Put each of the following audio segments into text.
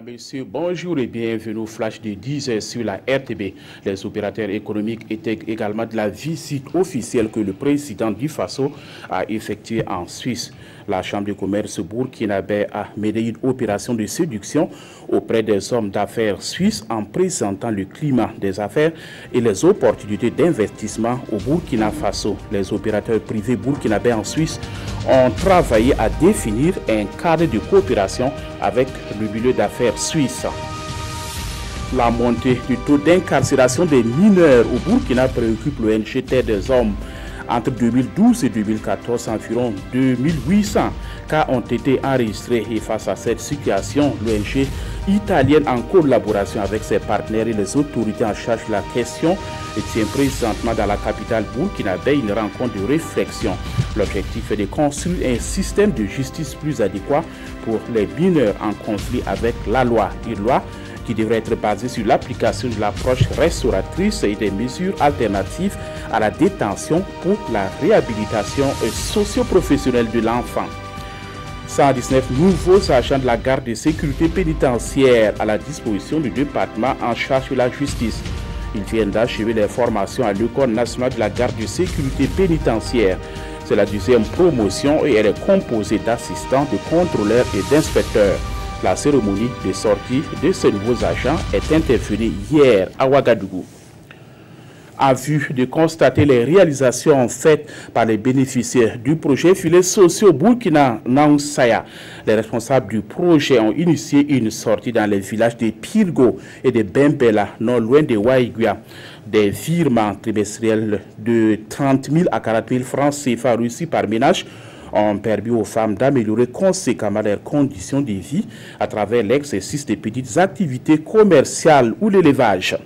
messieurs, bonjour et bienvenue au flash de 10h sur la RTB. Les opérateurs économiques étaient également de la visite officielle que le président du Faso a effectuée en Suisse. La Chambre de commerce burkinabé a mené une opération de séduction auprès des hommes d'affaires suisses en présentant le climat des affaires et les opportunités d'investissement au Burkina Faso. Les opérateurs privés burkinabés en Suisse ont travaillé à définir un cadre de coopération avec le milieu d'affaires suisse. La montée du taux d'incarcération des mineurs au Burkina préoccupe l'ONG Terre des Hommes. Entre 2012 et 2014, environ 2800 cas ont été enregistrés et face à cette situation, l'ONG italienne en collaboration avec ses partenaires et les autorités en charge de la question tient présentement dans la capitale burkinabé une rencontre de réflexion. L'objectif est de construire un système de justice plus adéquat pour les mineurs en conflit avec la loi. Une loi qui devrait être basée sur l'application de l'approche restauratrice et des mesures alternatives à la détention pour la réhabilitation socio-professionnelle de l'enfant. 119 nouveaux agents de la garde de sécurité pénitentiaire à la disposition du département en charge de la justice. Ils viennent d'achever les formations à l'École nationale de la garde de sécurité pénitentiaire. C'est la deuxième promotion et elle est composée d'assistants, de contrôleurs et d'inspecteurs. La cérémonie de sortie de ces nouveaux agents est intervenue hier à Ouagadougou. En vue de constater les réalisations faites par les bénéficiaires du projet Filets sociaux Burkina Nansaya, les responsables du projet ont initié une sortie dans les villages de Pirgo et de Bembela, non loin de Waïguia. Des virements trimestriels de 30 000 à 40 000 francs CFA reçus par ménage ont permis aux femmes d'améliorer conséquemment leurs conditions de vie à travers l'exercice de petites activités commerciales ou l'élevage.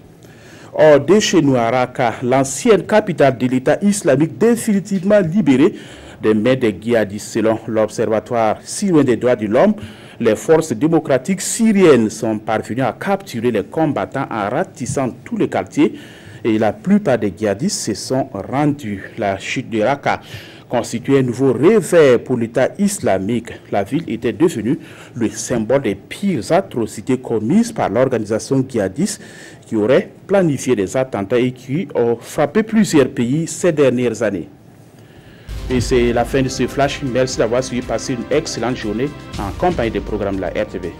Or, de chez nous à Raqqa, l'ancienne capitale de l'État islamique définitivement libérée des mains des djihadistes. Selon l'Observatoire syrien des droits de l'homme, les forces démocratiques syriennes sont parvenues à capturer les combattants en ratissant tous les quartiers et la plupart des djihadistes se sont rendus. La chute de Raqqa constituait un nouveau réveil pour l'État islamique. La ville était devenue le symbole des pires atrocités commises par l'organisation djihadiste qui aurait planifié des attentats et qui ont frappé plusieurs pays ces dernières années. Et c'est la fin de ce flash. Merci d'avoir suivi. Passez une excellente journée en compagnie des programmes de la RTV.